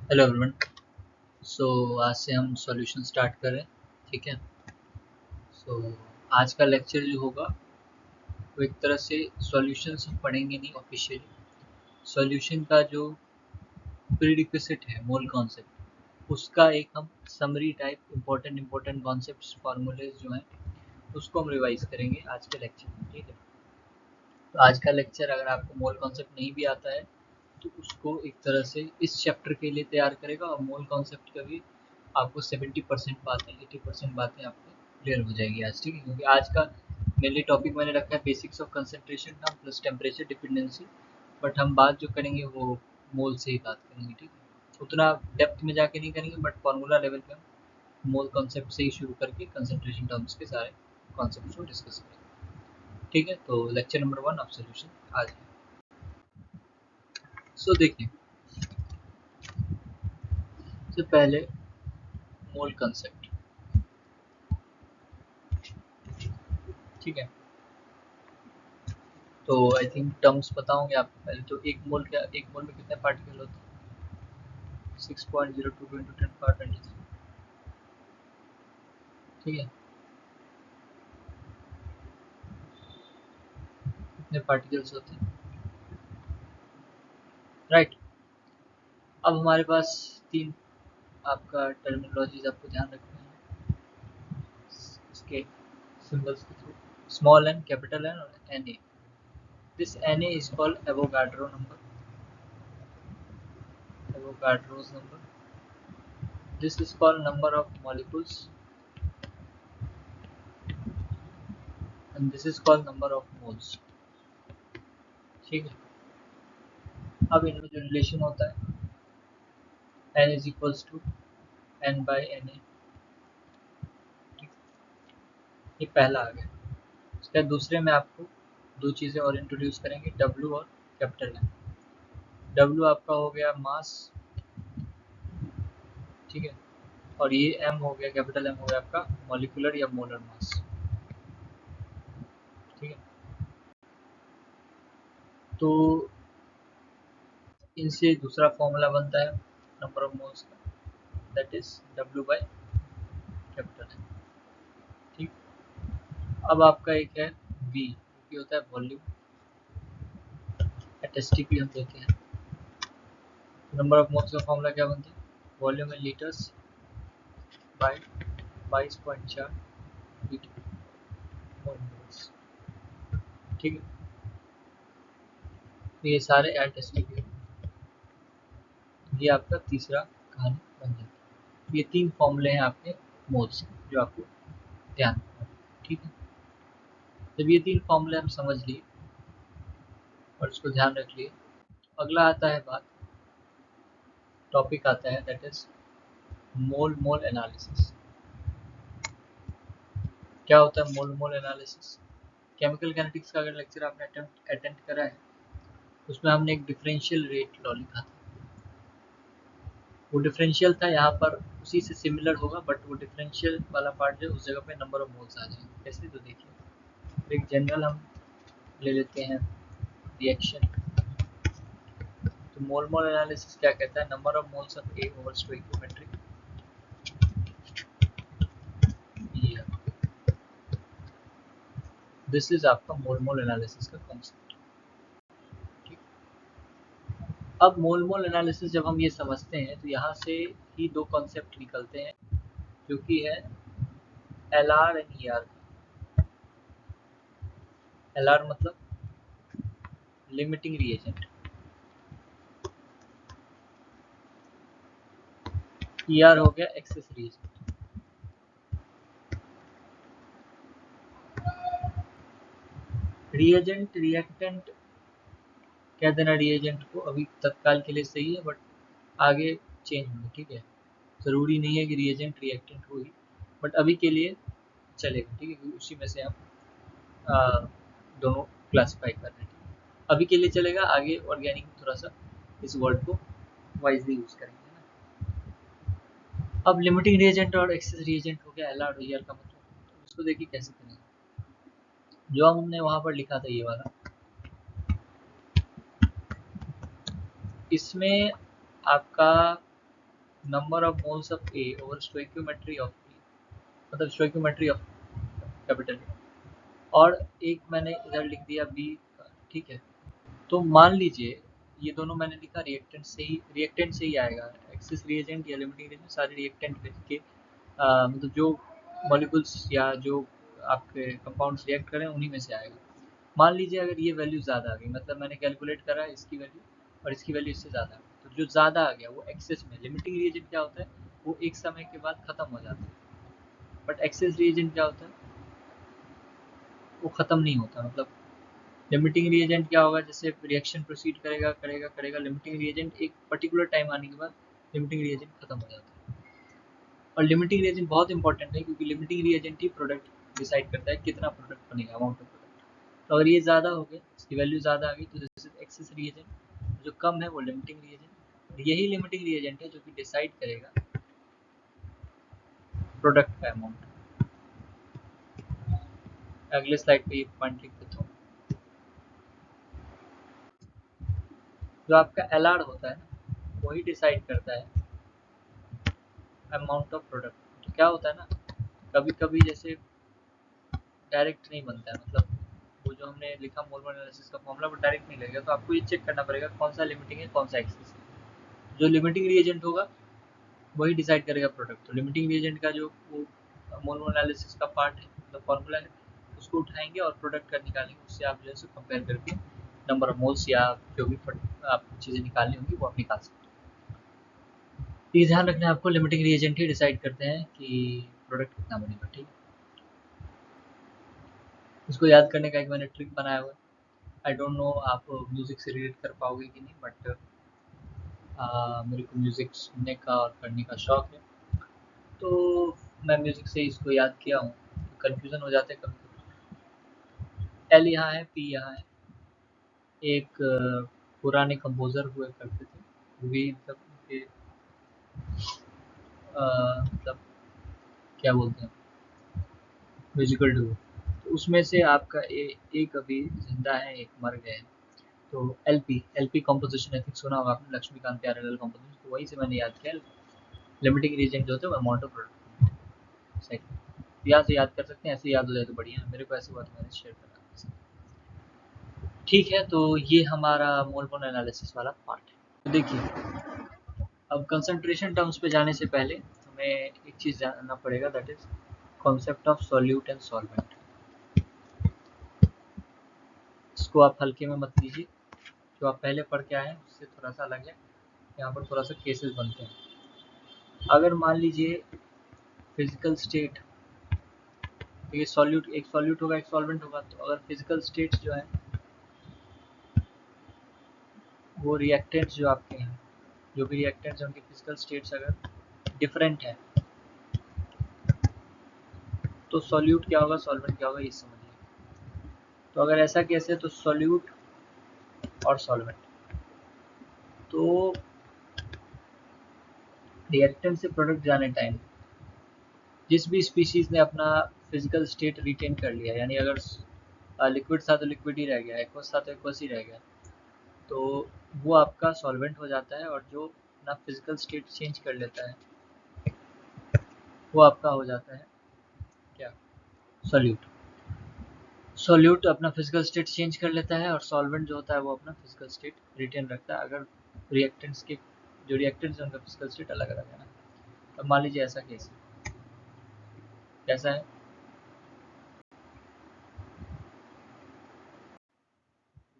Hello everyone. सो आज से हम सॉल्यूशन स्टार्ट कर रहे हैं। ठीक है। सो आज का लेक्चर जो होगा वो एक तरह से सॉल्यूशंस हम पढ़ेंगे नहीं ऑफिशियली। सॉल्यूशन का जो प्रीरिक्विजिट है मोल कॉन्सेप्ट, उसका एक हम समरी टाइप इम्पोर्टेंट कॉन्सेप्ट्स फार्मूलेज जो हैं उसको हम रिवाइज करेंगे आज के लेक्चर में। ठीक है। तो आज का लेक्चर अगर आपको मोल कॉन्सेप्ट नहीं भी आता है तो उसको एक तरह से इस चैप्टर के लिए तैयार करेगा, और मोल कॉन्सेप्ट का भी आपको 70% बातें 80% बातें आपको क्लियर हो जाएगी आज। ठीक है, क्योंकि आज का मेनली टॉपिक मैंने रखा है basics of concentration term plus temperature dependency, but हम बात जो करेंगे वो मोल से ही बात करेंगे। ठीक है, उतना डेप्थ में जाके नहीं करेंगे, बट फार्मूला लेवल पे हम मोल कॉन्सेप्ट से ही शुरू करके कंसंट्रेशन टर्म्स के सारे कॉन्सेप्ट को डिस्कस करेंगे। ठीक है, तो लेक्चर नंबर 1 ऑफ सोल्यूशन आज है। सो देखिए, सबसे पहले मोल कंसेप्ट। ठीक है, तो आई थिंक टर्म्स पता होंगे आपको। पहले तो एक मोल में कितने पार्टिकल होते हैं? 6.02 इंटू 10 पावर 23। ठीक है, कितने पार्टिकल्स होते हैं, राइट। अब हमारे पास तीन आपका टर्मिनोलॉजीज आपको ध्यान रखना है इसके सिंबल्स के थ्रू। स्मॉल एन, कैपिटल एन और n a. This n a is called Avogadro number, Avogadro's number. This is called number of molecules and this is called number of moles। ठीक है, अब इनमें जो रिलेशन होता है n is equals to n by na। ये पहला आ गया। उसके बाद दूसरे में आपको दो चीज़ें और इंट्रोड्यूस करेंगे, w और कैपिटल एम। w आपका हो गया मास, ठीक है, और ये m हो गया, कैपिटल M हो गया आपका मॉलिक्यूलर या मोलर मास। ठीक है, तो इनसे दूसरा फॉर्मूला बनता है नंबर ऑफ मोल्स का, that is w by capital M। ठीक, अब आपका एक है v, जो होता है वॉल्यूम, एटएसटी भी हम देते हैं। नंबर ऑफ मोल्स का फॉर्मूला क्या बनता है? Volume in litres by 22.4 litre moles. ठीक है, तो ये सारे एटएसटी के, ये आपका तीसरा कहानी बन जाता है। ये तीन फॉर्मूले हैं आपके मोल्स के, जो आपको ध्यान रखना है। ठीक है, जब ये तीन फॉर्मूले हम समझ लिए और इसको ध्यान रख लिए, अगला आता है बात, टॉपिक आता है that is mole mole analysis. क्या होता है मोल मोल एनालिसिस? केमिकल काइनेटिक्स का अगर लेक्चर आपने अटेंड करा है, उसमें हमने एक डिफरेंशियल रेट लॉ लिखा था। वो डिफरेंशियल था, यहाँ पर उसी से सिमिलर होगा, बट वो डिफरेंशियल वाला पार्ट जो उस जगह पे नंबर ऑफ मोल्स आ जाएंगे। कैसे? तो देखिए, एक जनरल हम ले लेते हैं रिएक्शन। तो मोल मोल एनालिसिस क्या कहता है? Number of moles of a over stoichiometric, this is आपका मोल मोल एनालिसिस का कॉन्सेप्ट। अब मोल मोल एनालिसिस जब हम ये समझते हैं तो यहाँ से ही दो कॉन्सेप्ट निकलते हैं, जो कि है L R and E R. L R मतलब लिमिटिंग रिएजेंट, ई आर हो गया एक्सेस रिएजेंट। रिएजेंट रिएक्टेंट कह देना रिएजेंट को, अभी तत्काल के लिए सही है, बट आगे चेंज होगा। ठीक है, ज़रूरी नहीं है कि रिएजेंट रिएक्टेंट हो ही, बट अभी के लिए चलेगा। ठीक है, क्योंकि उसी में से हम दोनों क्लासिफाई कर रहे हैं। अभी के लिए चलेगा, आगे ऑर्गेनिक में थोड़ा सा इस वर्ड को वाइजली यूज करेंगे ना। अब लिमिटिंग रिएजेंट और एक्सेस रिएजेंट हो गया एल आर ई आर का मतलब, उसको देखिए कैसे करेंगे। जो हमने वहां पर लिखा था ये वाला, इसमें आपका number of moles of a over stoichiometry of a, मतलब स्टोइकियोमेट्री ऑफ कैपिटल ए, और एक मैंने इधर लिख दिया बी का, ठीक है। तो मान लीजिए ये दोनों मैंने लिखा रिएक्टेंट से ही आएगा, एक्सिस रिएजेंट या लिमिटिंग रिएजेंट सारे रिएक्टेंट के मतलब जो मॉलिक्यूल्स या जो आपके कंपाउंड्स रिएक्ट करें उन्हीं में से आएगा। मान लीजिए अगर ये वैल्यू ज़्यादा आ गई, मतलब मैंने कैलकुलेट करा इसकी वैल्यू और इसकी वैल्यू इससे ज़्यादा आ गई, तो जो ज़्यादा आ गया वो एक्सेस में, लिमिटिंग रिएजेंट क्या होता है वो एक समय के बाद ख़त्म हो जाता है, बट एक्सेस रिएजेंट क्या होता है वो ख़त्म नहीं होता। मतलब लिमिटिंग रिएजेंट क्या होगा, जैसे रिएक्शन प्रोसीड करेगा करेगा करेगा, लिमिटिंग रिएजेंट एक पर्टिकुलर टाइम आने के बाद लिमिटिंग रिएजेंट खत्म हो जाता है। और लिमिटिंग रिएजेंट बहुत इंपॉर्टेंट है क्योंकि लिमिटिंग रिएजेंट ही प्रोडक्ट डिसाइड करता है कितना प्रोडक्ट बनेगा, अमाउंट ऑफ प्रोडक्ट। तो अगर ये ज़्यादा हो गया, इसकी वैल्यू ज़्यादा आ गई, तो दिस इज एक्सेस रिएजेंट, जो कम है वो लिमिटिंग रिएजेंट। यही लिमिटिंग रिएजेंट है जो कि डिसाइड करेगा प्रोडक्ट का अमाउंट। अगले स्लाइड पे ये पॉइंट लिख देता हूँ। जो आपका एलआर होता है ना वही डिसाइड करता है अमाउंट ऑफ प्रोडक्ट। तो क्या होता है ना, कभी कभी जैसे डायरेक्ट नहीं बनता है, मतलब वो जो हमने लिखा मोलर एनालिसिस का फॉर्मूला वो डायरेक्ट नहीं लगेगा, तो आपको ये चेक करना पड़ेगा कौन सा लिमिटिंग है कौन सा एक्सेस है। जो लिमिटिंग रिएजेंट होगा वही डिसाइड करेगा प्रोडक्ट। तो लिमिटिंग रिएजेंट का जो वो मोलर एनालिसिस का पार्ट है, मतलब फॉर्मूला है, उसको उठाएंगे और प्रोडक्ट का निकालेंगे, उससे आप जो है कंपेयर करके नंबर ऑफ मोल्स या जो भी आपको चीज़ें निकालनी होंगी वो आप निकाल सकते हैं। ये ध्यान रखना है आपको, लिमिटिंग रिएजेंट ही डिसाइड करते हैं कि प्रोडक्ट कितना बनेगा, ठीक है। इसको याद करने का एक मैंने ट्रिक बनाया हुआ है। आई डोंट नो आप म्यूज़िक से रिलेट कर पाओगे कि नहीं, बट मेरे को म्यूज़िक सुनने का और करने का शौक है, तो मैं म्यूज़िक से इसको याद किया हूँ। कन्फ्यूज़न हो जाते हैं कभी कभी। एल यहाँ है, पी यहाँ है। एक पुराने कंपोज़र हुए करते थे, वो भी मतलब उनके मतलब क्या बोलते हैं म्यूजिकल डुओ, तो उसमें से आपका एक अभी जिंदा है, एक मर गए हैं। तो एलपी कॉम्पोजिशन आई थिंक सुना होगा आपने, लक्ष्मीकांत प्यारेलाल कॉम्पोजिशन, तो वही से मैंने याद किया। लिमिटिंग रीजन जो होता है वो अमाउंट ऑफ प्रोडक्ट, सही। यहाँ से याद कर सकते हैं, ऐसे याद हो जाए तो बढ़िया है। मेरे को ऐसे हुआ तो मैंने शेयर करा। ठीक है, तो ये हमारा मोलमोल एनालिसिस वाला पार्ट है। तो देखिए, अब कंसंट्रेशन टर्म्स पे जाने से पहले हमें एक चीज़ जानना पड़ेगा, that is concept of solute and solvent. इसको आप हल्के में मत लीजिए, जो आप पहले पढ़ के आए हैं उससे थोड़ा सा अलग है। यहाँ पर थोड़ा सा केसेस बनते हैं। अगर मान लीजिए फिजिकल स्टेट, तो ये सॉल्यूट, एक सॉल्यूट होगा एक सॉल्वेंट होगा, तो अगर फिजिकल स्टेट्स जो है वो रिएक्टेंट्स जो आपके हैं, जो भी रिएक्टेंट्स हैं उनकी फिजिकल स्टेट्स अगर डिफरेंट है, तो सॉल्यूट क्या होगा सॉल्वेंट क्या होगा ये समझिए। तो अगर ऐसा केस है तो सॉल्यूट और सॉल्वेंट, तो रिएक्टेंट से प्रोडक्ट जाने टाइम जिस भी स्पीशीज़ ने अपना फिजिकल स्टेट रिटेन कर लिया, यानी अगर लिक्विड था तो लिक्विड ही रह गया, एक्वस था तो एक्वस ही रह गया, तो वो आपका सॉल्वेंट हो जाता है। और जो अपना फिजिकल स्टेट चेंज कर लेता है वो आपका हो जाता है क्या, सॉल्यूट। सॉल्यूट अपना फिजिकल स्टेट चेंज कर लेता है और सॉल्वेंट जो होता है वो अपना फिजिकल स्टेट रिटेन रखता है, अगर रिएक्टेंट्स के जो रिएक्टेंट्स हैं उनका फिजिकल स्टेट अलग अलग है ना। तो मान लीजिए ऐसा केस है, कैसा है,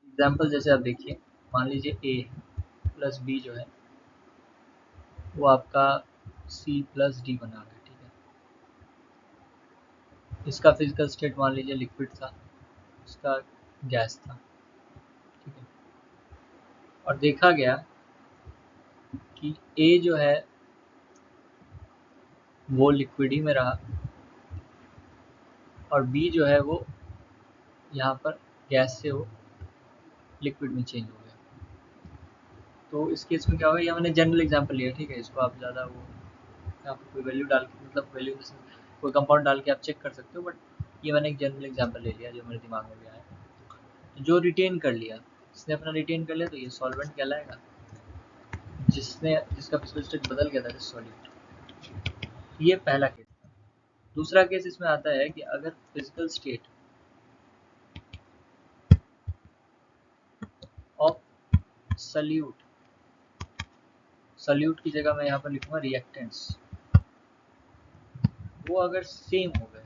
एग्जाम्पल जैसे आप देखिए, मान लीजिए ए प्लस बी जो है वो आपका सी प्लस डी बना रहा है, ठीक है। इसका फिजिकल स्टेट मान लीजिए लिक्विड था, इसका गैस था, ठीक है। और देखा गया कि ए जो है वो लिक्विड ही में रहा और बी जो है वो यहाँ पर गैस से वो लिक्विड में चेंज हो गया। तो इस केस में क्या होगा, ये मैंने जनरल एग्जांपल लिया, ठीक है। इसको आप ज़्यादा वो यहाँ पर कोई वैल्यू डाल के, मतलब वैल्यू कोई कंपाउंड डाल के आप चेक कर सकते हो, बट ये मैंने एक जनरल एग्जांपल ले लिया जो मेरे दिमाग में भी आया। तो जो रिटेन कर लिया, इसने अपना रिटेन कर लिया, तो ये सॉल्वेंट कहलाएगा। जिसका फिजिकल स्टेट बदल गया था सॉल्यूट। ये पहला केस था। दूसरा केस इसमें आता है कि अगर फिजिकल स्टेट ऑफ सल्यूट की जगह मैं यहाँ पर लिखूंगा रिएक्टेंट्स, वो अगर सेम हो गए,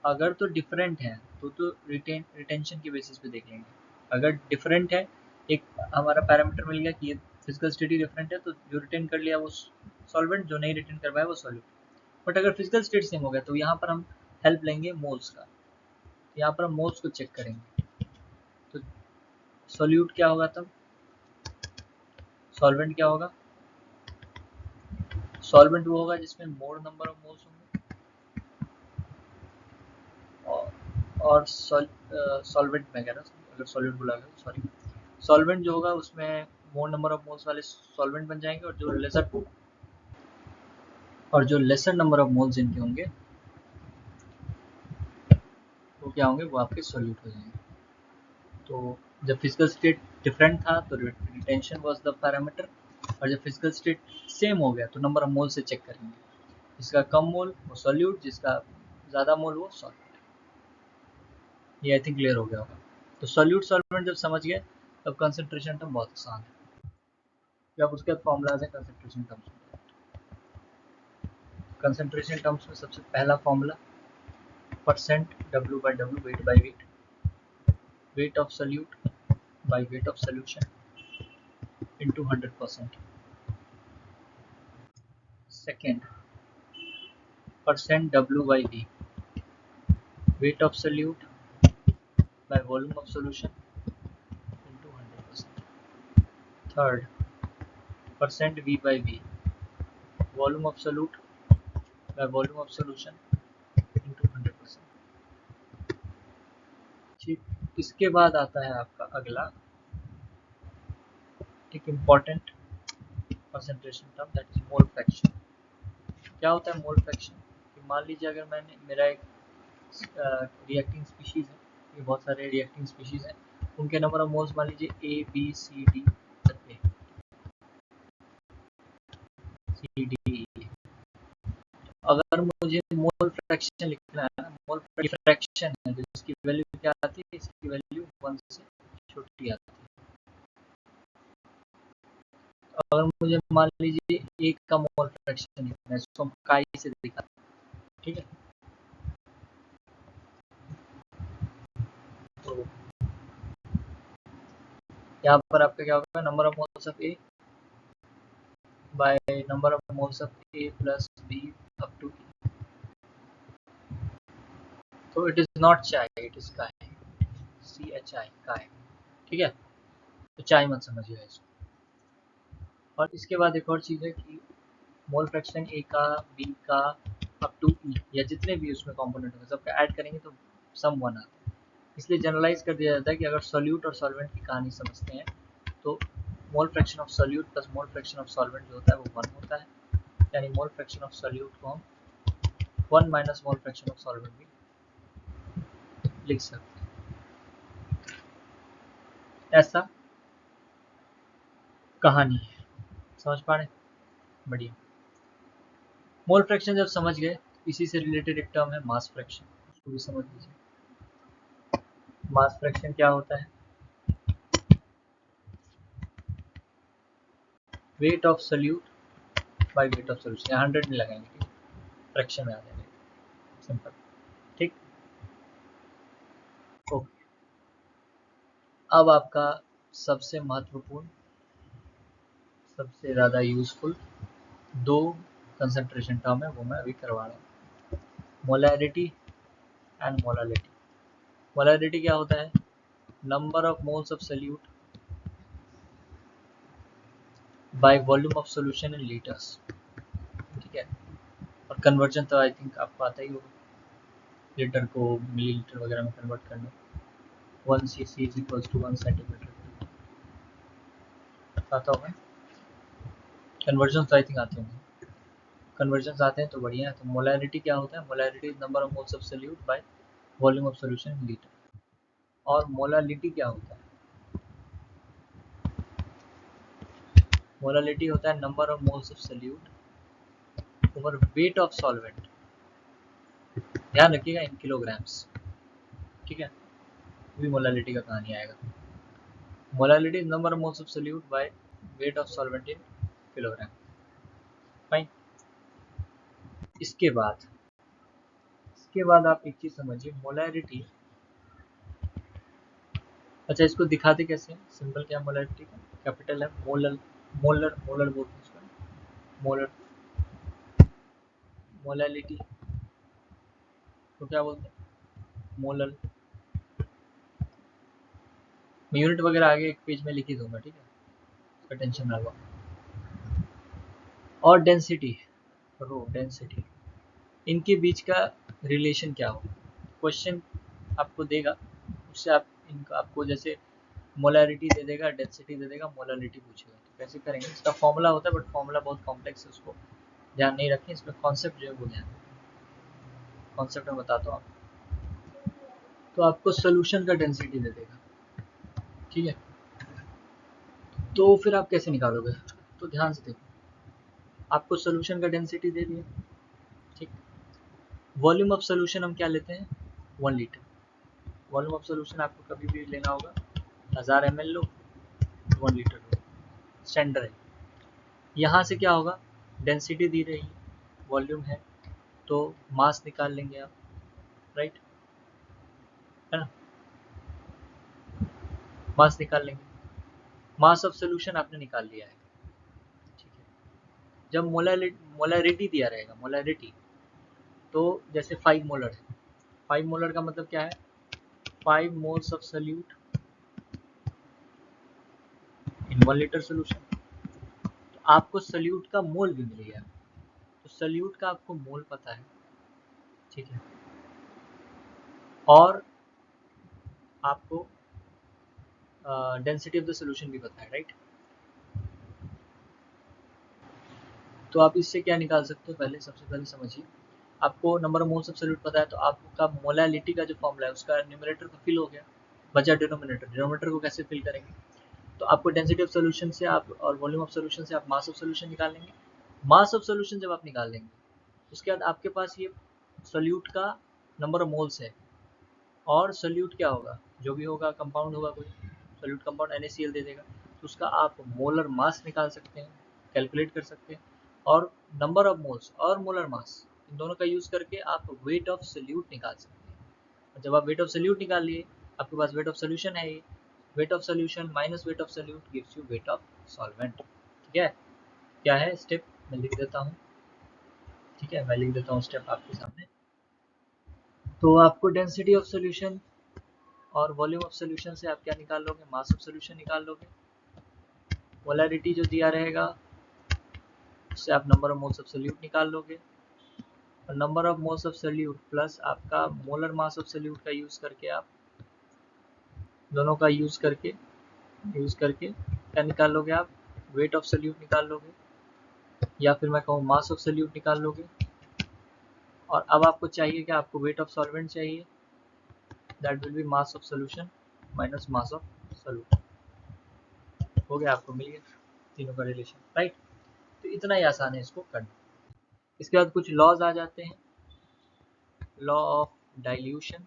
अगर तो डिफरेंट है तो रिटेंशन की बेसिस पे देख लेंगे। अगर डिफरेंट है, एक हमारा पैरामीटर मिल गया कि ये फिजिकल स्टेट ही डिफरेंट है, तो जो रिटेन कर लिया वो सॉल्वेंट, जो नहीं रिटेन कर पाया वो सॉल्यूट। बट अगर फिजिकल स्टेट सेम हो गया तो यहाँ पर हम हेल्प लेंगे मोल्स का। यहाँ पर हम मोल्स को चेक करेंगे, तो सॉल्यूट क्या होगा, तब सॉल्वेंट क्या होगा। सॉल्वेंट वो होगा जिसमें मोर नंबर ऑफ मोल्स होंगे, और सॉल्वेंट में कह रहा हूँ, अगर सॉल्यूट बोला गया सॉरी, सॉल्वेंट जो होगा उसमें मोर नंबर ऑफ मोल्स वाले सॉल्वेंट बन जाएंगे, और जो लेसर नंबर ऑफ मोल्स इनके होंगे वो क्या होंगे, वो आपके सॉल्यूट हो जाएंगे। तो जब फिजिकल स्टेट डिफरेंट था तो रिटेंशन वाज द पैरामीटर, और जब फिजिकल स्टेट सेम हो गया तो नंबर ऑफ मोल से चेक करेंगे, जिसका कम मोल वो सॉल्यूट, जिसका ज़्यादा मोल वो सॉल्वेंट। ये आई थिंक क्लियर हो गया होगा। तो सॉल्यूट सॉल्वेंट जब समझ गए तब कंसंट्रेशन टर्म बहुत आसान है। जब उसके बाद फॉर्मूलाज है कंसंट्रेशन टर्म्स में। कंसंट्रेशन टर्म्स में सबसे पहला formula percent W by W, weight by weight, weight of solute by weight of solution into 100%. Second, percent W by V, weight of solute by volume of solution into 100%. Third, percent V by V, volume of solute by volume of solution into 100%. ठीक, इसके बाद आता है आपका अगला एक important concentration term, that is mole fraction. क्या होता है मोल फ्रैक्शन? मान लीजिए अगर मेरा एक रिएक्टिंग स्पीशीज है, ये बहुत सारे रिएक्टिंग स्पीशीज हैं, उनके नंबर ऑफ मोल्स मान लीजिए A B C D E. अगर मुझे मोल फ्रैक्शन लिखना है, मोल फ्रैक्शन है, तो इसकी वैल्यू क्या आती है, इसकी वैल्यू 1 से छोटी आती है। अगर मुझे मान लीजिए एक का मोल फ्रैक्शन लिखना है, इसको हम काई से दिखाते हैं, ठीक है। तो यहाँ पर आपका क्या होगा, number of moles of A by number of moles of A plus B up to E. So it is not chai, it is kai, CHI, kai, ठीक है। तो चाय मत समझिएगा इसको। और इसके बाद एक और चीज़ है कि मोल फ्रैक्शन ए का, बी का अप टू ई, या जितने भी उसमें कंपोनेंट होंगे सबका ऐड करेंगे तो सम 1 आता है। इसलिए जनरलाइज कर दिया जाता है कि अगर सॉल्यूट और सॉल्वेंट की कहानी समझते हैं तो mole fraction of solute plus mole fraction of solvent जो होता है वो 1 होता है, यानी मोल फ्रैक्शन ऑफ सॉल्यूट को हम 1 minus mole fraction of solvent भी लिख सकते हैं। ऐसा कहानी है, समझ पा रहे? बढ़िया। मोल फ्रैक्शन जब समझ गए, इसी से रिलेटेड एक टर्म है मास फ्रैक्शन, उसको भी समझ लीजिए। मास फ्रैक्शन क्या होता है? Weight of solute by weight of solution, 100 में लगाएंगे, फ्रैक्शन में आ जाएगा, सिंपल, ठीक। ओके, अब आपका सबसे महत्वपूर्ण, सबसे ज़्यादा यूजफुल 2 कंसंट्रेशन टर्म है, वो मैं अभी करवा रहा हूँ, मोलैरिटी एंड मोलालिटी। मोलैरिटी क्या होता है? Number of moles of solute by volume of solution in litres, ठीक है। और कन्वर्जन तो आई थिंक आपको आता ही होगा, लीटर को मिलीलीटर वगैरह में कन्वर्ट करना। 1 cc is equals to 1 centimetre, आता होगा। कन्वर्जन तो आई थिंक आते होंगे, कन्वर्जन आते हैं तो बढ़िया है। तो मोलैरिटी क्या होता है? Molarity is number of moles of solute by volume of solution in litre. और मोलालिटी क्या होता है? मोलालिटी होता है number of moles of solute over weight of solvent, ध्यान रखिएगा इन किलोग्राम्स, ठीक है, भी मोलालिटी का कहानी आएगा। Molality is number of moles of solute by weight of solvent in kilogram. Fine. इसके बाद आप एक चीज समझिए, मोलारिटी, अच्छा इसको दिखाते कैसे हैं, सिंबल क्या है मोलारिटी का, कैपिटल है मोलर, मोलर बोलते हैं इसको, मोलर, मोलालिटी तो क्या बोलते हैं, मोलर। मैं यूनिट वगैरह आगे एक पेज में लिख ही दूंगा, ठीक है, इसका टेंशन ना लो। और डेंसिटी, रो डेंसिटी, इनके बीच का रिलेशन क्या हो, क्वेश्चन आपको देगा, उससे आप इनका आपको जैसे मोलारिटी दे देगा, डेंसिटी दे देगा, मोलालिटी पूछेगा, तो कैसे करेंगे, इसका फॉर्मूला होता है बट फॉर्मूला बहुत कॉम्प्लेक्स है, उसको ध्यान नहीं रखें, इसमें कॉन्सेप्ट जो है वो ध्यान, कॉन्सेप्ट में बताता हूँ आपको। तो आपको सोल्यूशन का डेंसिटी दे देगा, ठीक है, तो फिर आप कैसे निकालोगे, तो ध्यान से देखो, आपको सोल्यूशन का डेंसिटी दे दिया, ठीक, वॉल्यूम ऑफ सोल्यूशन हम क्या लेते हैं, 1 लीटर, वॉल्यूम ऑफ सोल्यूशन आपको कभी भी लेना होगा 1000 ml लो, 1 लीटर लो, स्टैंडर्ड है। यहाँ से क्या होगा, डेंसिटी दी रही है, वॉल्यूम है, तो मास निकाल लेंगे आप, राइट, है ना, मास निकाल लेंगे, मास ऑफ सोल्यूशन आपने निकाल लिया है, ठीक है। जब मोलरिटी दिया रहेगा, मोलरिटी, तो जैसे 5 मोलर है, 5 मोलर का मतलब क्या है, 5 moles of solute in 1 litre solution, तो आपको सोल्यूट का मोल भी मिल गया, तो सोल्यूट का आपको मोल पता है, ठीक है, और आपको डेंसिटी ऑफ द सोल्यूशन भी पता है, राइट। तो आप इससे क्या निकाल सकते हो, पहले सबसे पहले समझिए, आपको number of moles of solute पता है, तो आपका मोलालिटी का जो फॉर्मूला है उसका न्यूमरेटर तो फिल हो गया, बचा डिनोमिनेटर, डिनोमिनेटर को कैसे फिल करेंगे, तो आपको डेंसिटी ऑफ सोल्यूशन से आप और वॉल्यूम ऑफ सोल्यूशन से आप मास ऑफ सोल्यूशन निकाल लेंगे, मास ऑफ सोल्यूशन जब आप निकाल लेंगे उसके बाद आपके पास ये सोल्यूट का नंबर ऑफ मोल्स है, और सोल्यूट क्या होगा, जो भी होगा कंपाउंड होगा कोई, सोल्यूट कंपाउंड NaCl दे देगा, तो उसका आप मोलर मास निकाल सकते हैं, कैलकुलेट कर सकते हैं, और नंबर ऑफ मोल्स और मोलर मास इन दोनों का यूज करके आप वेट ऑफ सोल्यूट निकाल सकते हैं। जब आप वेट ऑफ सोल्यूट निकाल लिए, आपके पास वेट ऑफ सोल्यूशन है, ये weight of solution minus weight of solute gives you weight of solvent, ठीक है। क्या है स्टेप, मैं लिख देता हूँ, ठीक है, मैं लिख देता हूँ स्टेप आपके सामने। तो आपको डेंसिटी ऑफ सोल्यूशन और वॉल्यूम ऑफ सोल्यूशन से आप क्या निकाल लोगे, मास ऑफ सोल्यूशन निकाल लोगे, मोलरिटी जो दिया रहेगा उससे आप number of moles of solute निकाल लोगे, और number of moles of solute plus आपका मोलर मास ऑफ सोल्यूट का यूज करके आप दोनों का यूज करके क्या निकाल लोगे, आप वेट ऑफ सोल्यूट निकाल लोगे, या फिर मैं कहूँ मास ऑफ सोल्यूट निकाल लोगे, और अब आपको चाहिए क्या, आपको वेट ऑफ सॉल्वेंट चाहिए, that will be mass of solution minus mass of solute, हो गया, आपको मिल गया तीनों का रिलेशन, राइट। तो इतना ही आसान है इसको करना। इसके बाद कुछ लॉज आ जाते हैं, लॉ ऑफ डाइल्यूशन,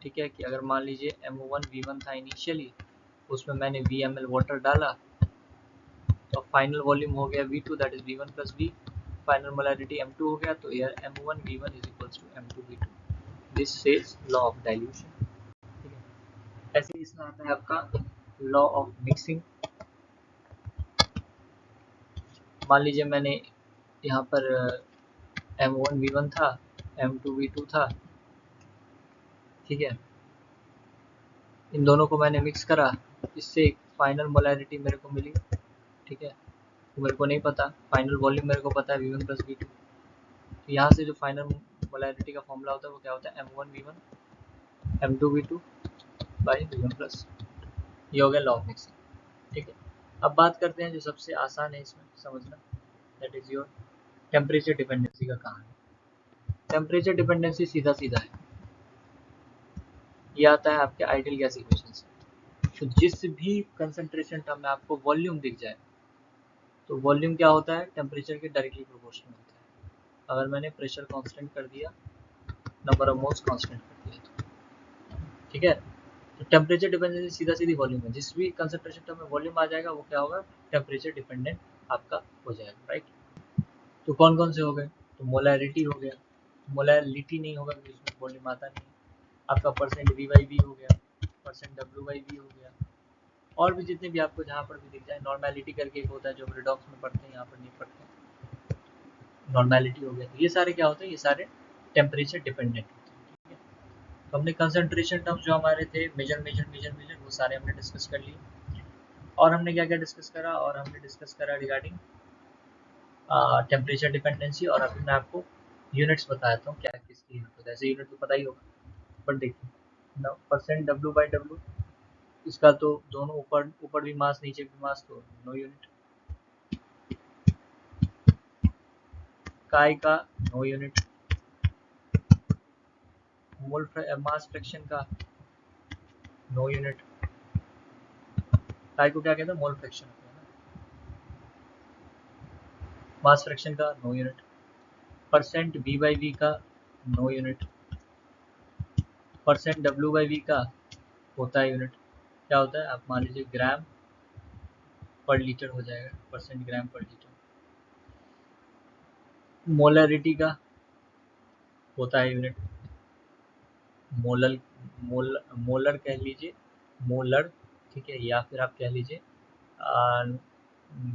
ठीक है, कि अगर मान लीजिए MO1 V1 था इनिशियली, उसमें मैंने VmL वाटर डाला, तो फाइनल वॉल्यूम हो गया V2 that is V1 plus V, final molarity M2 हो गया, तो यार MO1 V1 is equals to M2 V2, this says law of dilution, ठीक है। ऐसे इसमें आता है आपका लॉ ऑफ मिक्सिंग, मान लीजिए मैंने यहाँ पर M1 V1 था, M2 V2 था, ठीक है, इन दोनों को मैंने मिक्स करा, इससे एक फाइनल मोलरिटी मेरे को मिली, ठीक है, तो मेरे को नहीं पता, फाइनल वॉल्यूम मेरे को पता है V1 प्लस V2, तो यहाँ से जो फाइनल मोलरिटी का फॉर्मूला होता है वो क्या होता है, M1 V1 M2 V2 by V1 plus, ये हो गया लॉ ऑफ मिक्सिंग, ठीक है। अब बात करते हैं जो सबसे आसान है इसमें समझना, that is your temperature dependency का कहानी। टेम्परेचर डिपेंडेंसी सीधा सीधा है, ये आता है आपके आइडियल गैस इक्वेशन से, तो जिस भी कंसंट्रेशन टर्म में आपको वॉल्यूम दिख जाए, तो वॉल्यूम क्या होता है, टेम्परेचर के डायरेक्टली प्रोपोर्शनल होता है। अगर मैंने प्रेशर कांस्टेंट कर दिया, नंबर ऑफ मोल्स कांस्टेंट कर दिया, ठीक है, तो टेम्परेचर डिपेंडेंसी सीधा सीधी वॉल्यूम है। जिस भी कंसंट्रेशन टर्म में वॉल्यूम आ जाएगा वो क्या होगा, टेम्परेचर डिपेंडेंट आपका हो जाएगा, राइट। तो कौन कौन से हो गए, तो मोलैरिटी हो गया, मोलैरिटी नहीं होगा क्योंकि इसमें वॉल्यूम आता नहीं है। आपका परसेंट वी बाई वी हो गया, परसेंट डब्ल्यू बाई वी हो गया, और भी जितने भी आपको जहाँ पर भी दिख जाए। नॉर्मेलिटी करके एक होता है जो रिडॉक्स में पढ़ते हैं, यहाँ पर नहीं पढ़ते हैं, नॉर्मेलिटी हो गया। तो ये सारे क्या होते हैं, ये सारे टेम्परेचर डिपेंडेंट होते हैं, ठीक है। तो हमने कंसंट्रेशन टर्म्स जो हमारे थे, मेजर मेजर मेजर मेजर, वो सारे हमने डिस्कस कर लिए। और हमने क्या क्या डिस्कस करा, और हमने डिस्कस करा रिगार्डिंग टेम्परेचर डिपेंडेंसी। और अभी मैं आपको यूनिट्स बताता हूँ क्या किसकी यूनिट होता है। ऐसे यूनिट तो पता ही होगा, बट देखिए परसेंट डब्ल्यू बाई डब्ल्यू, इसका तो दोनों ऊपर ऊपर भी मास नीचे भी मास, तो नो यूनिट। काई का no unit. Mole mass fraction का नो यूनिट। काई को क्या कहते हैं, मोल फ्रैक्शन, मास फ्रैक्शन का no unit. Percent v by v का नो यूनिट। परसेंट डब्ल्यू बाई वी का होता है यूनिट। क्या होता है, आप मान लीजिए ग्राम पर लीटर हो जाएगा, परसेंट ग्राम पर लीटर। मोलरिटी का होता है यूनिट, मोलर मोलर कह लीजिए, मोलर, ठीक है, या फिर आप कह लीजिए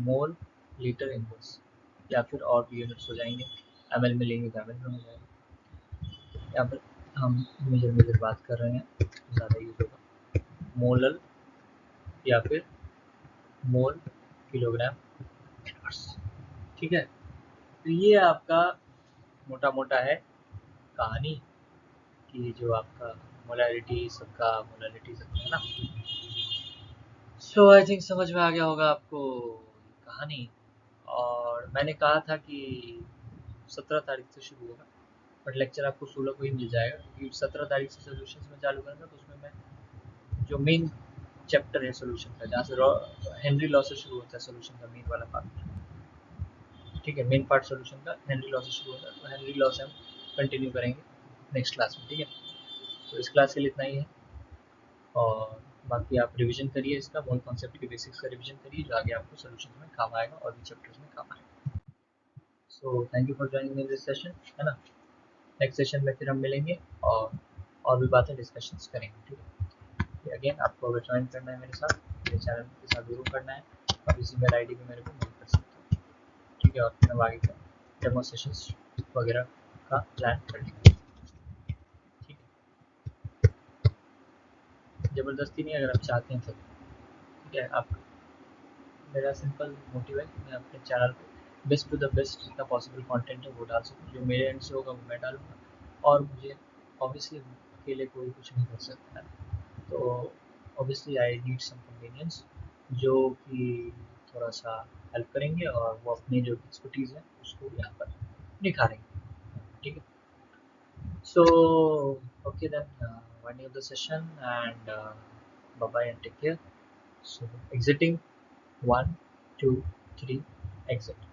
मोल लीटर इनवर्स, या फिर और भी यूनिट्स हो जाएंगे। एमएल में लेंगे तो एमएल में हो जाएगा। यहाँ पर हम मेजर मेजर बात कर रहे हैं, ज़्यादा यूज होगा मोलर या फिर मोल किलोग्राम इनवर्स, ठीक है। तो ये आपका मोटा मोटा है कहानी कि जो आपका मोलैरिटी सबका है ना। सो आई थिंक समझ में आ गया होगा आपको कहानी। और मैंने कहा था कि 17 तारीख से शुरू होगा, बट लेक्चर आपको 16 को ही मिल जाएगा, क्योंकि 17 तारीख से सोल्यूशन में चालू करूँगा। तो उसमें मैं जो मेन चैप्टर है सोल्यूशन का, जहाँ से हेनरी लॉ से शुरू होता है सोल्यूशन का मेन वाला पार्ट, ठीक है, मेन पार्ट सोल्यूशन का हेनरी लॉ से शुरू होता है। तो हेनरी लॉ से हम कंटिन्यू करेंगे नेक्स्ट क्लास में, ठीक है। तो इस क्लास के लिए इतना ही है, और बाकी आप रिवीजन करिए, इसका मोल कॉन्सेप्ट के बेसिक्स का रिवीजन करिए, जो आगे आपको सोल्यूशन में काम आएगा और भी चैप्टर्स में काम आएगा। So thank you for joining in this session, है ना। नेक्स्ट सेशन में फिर हम मिलेंगे और भी बातें डिस्कशंस करेंगे, ठीक है। अगेन आपको अगर ज्वाइन करना है मेरे साथ, मेरे चैनल के साथ जरूर करना है, और इसी मेल आई डी पर मेरे को मेल कर सकते हो, ठीक है। और फिर हम आगे का डेमो सेशंस वगैरह का प्लान कर लेंगे, ठीक है। ज़बरदस्ती नहीं, अगर आप चाहते हैं तो, ठीक है। आप, मेरा सिंपल मोटिव है कि मैं अपने चैनल पे बेस्ट टू द बेस्ट जितना पॉसिबल कंटेंट है वो डाल सकूँ। जो मेरे एंड से होगा वो मैं डालूँगा, और मुझे ऑब्वियसली अकेले कोई कुछ नहीं कर सकता है, तो obviously I need some convenience जो कि थोड़ा सा हेल्प करेंगे, और वो अपनी जो एक्सपर्टीज़ है उसको यहाँ पर निखारेंगे, ठीक है। So okay then, winding up the session, and bye bye and take care. So exiting, 1 2 3, exit.